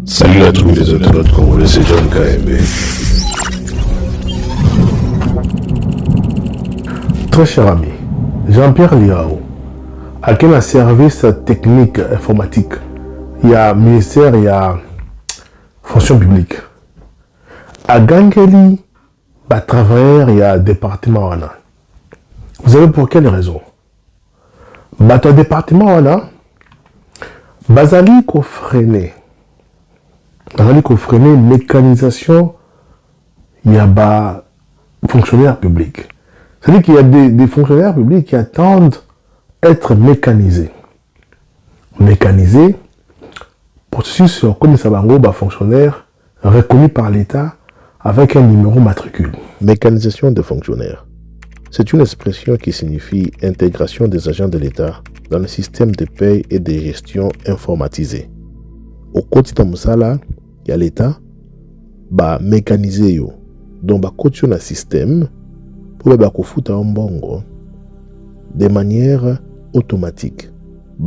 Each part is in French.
Salut à tous les internautes congolais, c'est John KMB. Très cher ami, Jean-Pierre Liao, à quel service technique informatique, il y a ministère, il y a fonction publique. À Gangeli, bah, travailleur, il y a département. Vous savez pour quelle raison? Bah, ton département, Bazali ko freiner mécanisation, il y a des fonctionnaires publics. C'est-à-dire qu'il y a des fonctionnaires publics qui attendent être mécanisés. Mécanisés, processus sur comme ça va fonctionnaire reconnu par l'État avec un numéro matricule. Mécanisation des fonctionnaires. C'est une expression qui signifie intégration des agents de l'État dans le système de paie et de gestion informatisé. Au quotidien Moussala, il y a l'État, mécanisé yo. Donc côté un système pour foutre un bongo de manière automatique.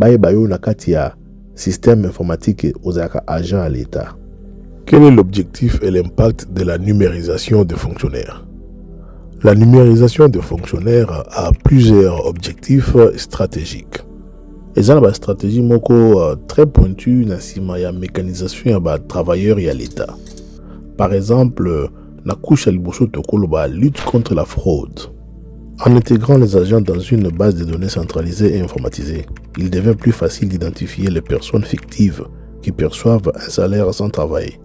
Yo na katia système informatique aux agents à l'État. Quel est l'objectif et l'impact de la numérisation des fonctionnaires? La numérisation des fonctionnaires a plusieurs objectifs stratégiques. Et ça, la stratégie moko très pointue dans la mécanisation des travailleurs et à l'État. Par exemple, la couche à la lutte contre la fraude. En intégrant les agents dans une base de données centralisée et informatisée, il devient plus facile d'identifier les personnes fictives qui perçoivent un salaire sans travail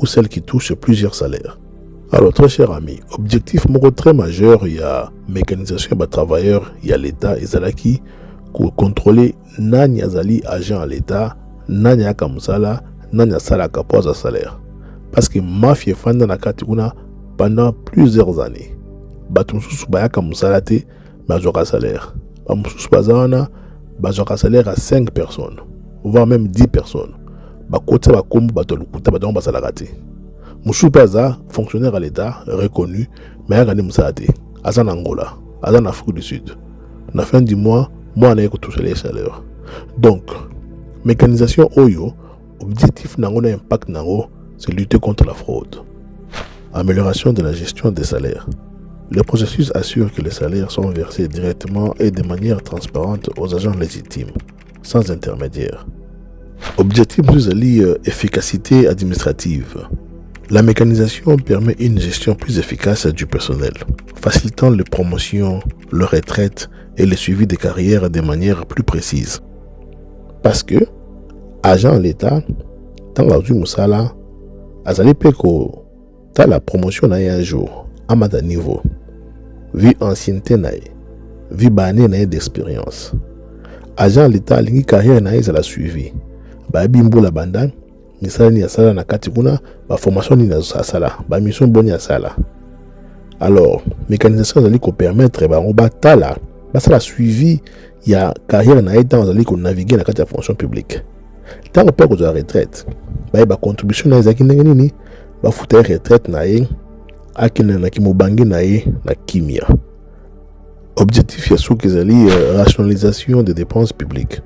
ou celles qui touchent plusieurs salaires. Alors, très cher ami, objectif très majeur, il y a mécanisation des travailleurs, il y a l'État et Zalaki pour contrôler nani azali agent à l'État, nani akamusala, nani asala kapose à salaire. Parce que mafia fanda na katikuna pendant plusieurs années. Batumsusu bayaka musala te, bazoka salaire. Bamususu bazana, bazoka salaire à 5 personnes, voire même 10 personnes. Bakote bakombo batolukuta badon basalaka te. Moussou Paza, fonctionnaire à l'État, reconnu, mais il a gagné Moussate, Azan Angola, Azan Afrique du Sud. À la fin du mois, moi, on a touché les salaires. Donc, mécanisation Oyo, objectif nango na impact nango, c'est lutter contre la fraude. Amélioration de la gestion des salaires. Le processus assure que les salaires sont versés directement et de manière transparente aux agents légitimes, sans intermédiaire. Objectif plus efficacité administrative. La mécanisation permet une gestion plus efficace du personnel, facilitant les promotions, les retraites et le suivi des carrières de manière plus précise. Parce que, agent l'État, dans la vie Moussala, azali peko, t'as la promotion un jour, à mada niveau, vie ancienneté naïe, vie banée naïe d'expérience. Agent l'État, l'ingi carrière naïe, la suivi. Bimbo la bandane, misala ni asala na kati kuna ba formation ni na asala ba mission boni asala. Alors mécanisation zali ko permettre ba on batala ba sala suivi ya carrière na état zali ko naviguer na kati ya fonction publique. Tant pas ko za retraite ba contribution na ezaki ndenge nini ba futa retraite na ye akina na kimobangi na ye na kimia. Objectif ya sou kezali rationalisation des dépenses publiques.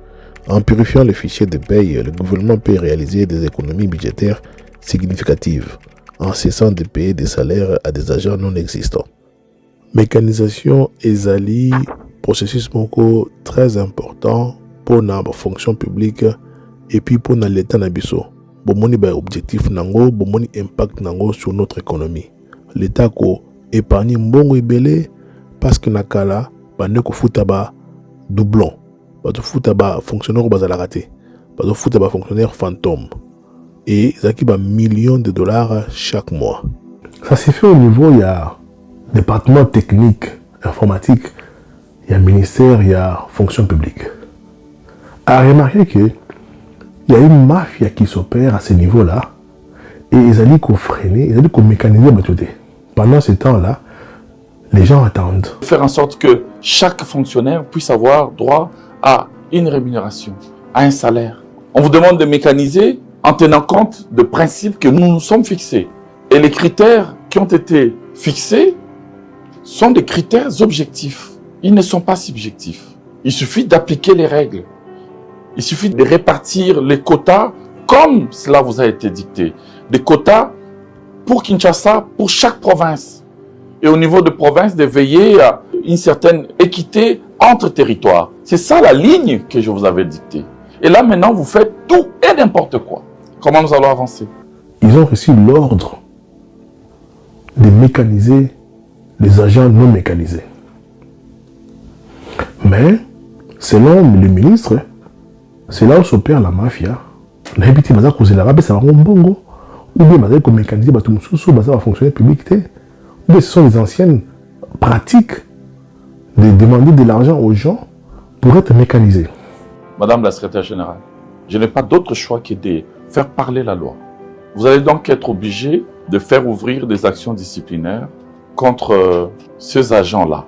En purifiant les fichiers de paye, le gouvernement peut réaliser des économies budgétaires significatives en cessant de payer des salaires à des agents non existants. Mécanisation ezali processus moko très important pour la fonction publique et puis pour l'État nabiso. Bomoni ba objectif nango, bomoni impact nango sur notre économie. L'État ko épargne mbongo ibele parce que nakala bande ko futa ba doublon. Bato futa ba fonctionnaire bazala raté. Bato futa ba fonctionnaire fantôme. Et ça qui va millions de dollars chaque mois. Ça s'est fait au niveau, il y a département technique, informatique, il y a ministère, il y a fonction publique. À remarquer qu'il y a une mafia qui s'opère à ce niveau-là et ils allaient freiner, ils allaient mécaniser. Pendant ce temps-là, les gens attendent. Faire en sorte que chaque fonctionnaire puisse avoir droit à une rémunération, à un salaire. On vous demande de mécaniser en tenant compte de principes que nous nous sommes fixés. Et les critères qui ont été fixés sont des critères objectifs. Ils ne sont pas subjectifs. Il suffit d'appliquer les règles. Il suffit de répartir les quotas comme cela vous a été dicté, des quotas pour Kinshasa, pour chaque province. Et au niveau de province, de veiller à une certaine équité entre territoires. C'est ça la ligne que je vous avais dictée. Et là, maintenant, vous faites tout et n'importe quoi. Comment nous allons avancer? Ils ont reçu l'ordre de mécaniser les agents non mécanisés. Mais, selon le ministre, c'est là où s'opère la mafia. On a habité à cause de la rabe, ça va bongo. Ou bien, on a mécaniser, ça va fonctionner public. Ou bien, ce sont les anciennes pratiques de demander de l'argent aux gens pour être mécanisés. Madame la secrétaire générale, je n'ai pas d'autre choix que de faire parler la loi. Vous allez donc être obligé de faire ouvrir des actions disciplinaires contre ces agents-là.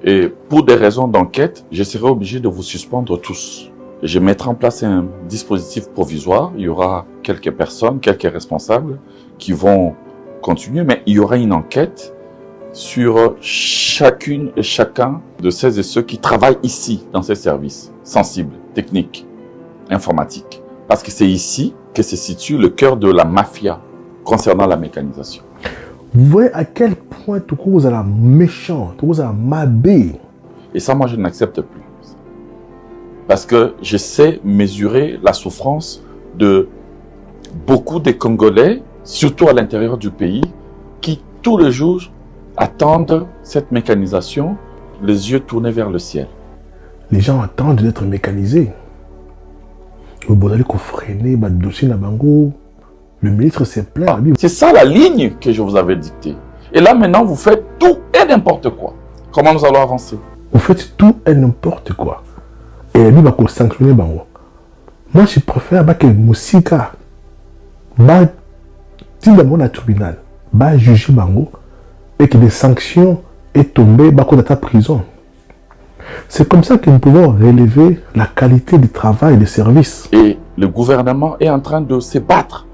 Et pour des raisons d'enquête, je serai obligé de vous suspendre tous. Je mettrai en place un dispositif provisoire. Il y aura quelques personnes, quelques responsables qui vont continuer, mais il y aura une enquête sur chacune et chacun de celles et ceux qui travaillent ici, dans ces services sensibles, techniques, informatiques. Parce que c'est ici que se situe le cœur de la mafia concernant la mécanisation. Vous voyez à quel point tout vous êtes méchant, tout vous êtes mabé. Et ça, moi, je n'accepte plus. Parce que je sais mesurer la souffrance de beaucoup de Congolais, surtout à l'intérieur du pays, qui tous les jours attendent cette mécanisation, les yeux tournés vers le ciel. Les gens attendent d'être mécanisés. Vous allez freiner le dossier Nabango. Le ministre s'est plaint. C'est ça la ligne que je vous avais dictée. Et là, maintenant, vous faites tout et n'importe quoi. Comment nous allons avancer? Vous faites tout et n'importe quoi. Et lui, il va sanctionner Bango. Moi, je préfère que Moussika va dire dans le tribunal, va juger Bango et que des sanctions aient tombé dans la prison. C'est comme ça que nous pouvons relever la qualité du travail et des services. Et le gouvernement est en train de se battre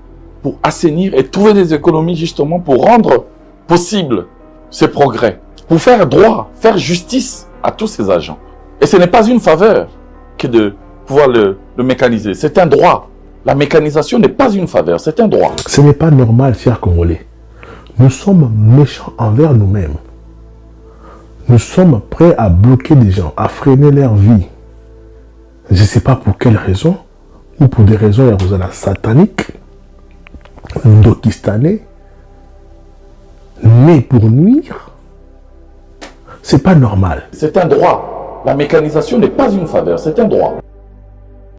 pour assainir et trouver des économies justement pour rendre possible ces progrès, pour faire droit, faire justice à tous ces agents. Et ce n'est pas une faveur que de pouvoir le mécaniser, c'est un droit. La mécanisation n'est pas une faveur, c'est un droit. Ce n'est pas normal, chers Congolais. Nous sommes méchants envers nous-mêmes. Nous sommes prêts à bloquer des gens, à freiner leur vie. Je ne sais pas pour quelle raison, ou pour des raisons sataniques, ndokistanais, mais pour nuire, c'est pas normal. C'est un droit. La mécanisation n'est pas une faveur, c'est un droit.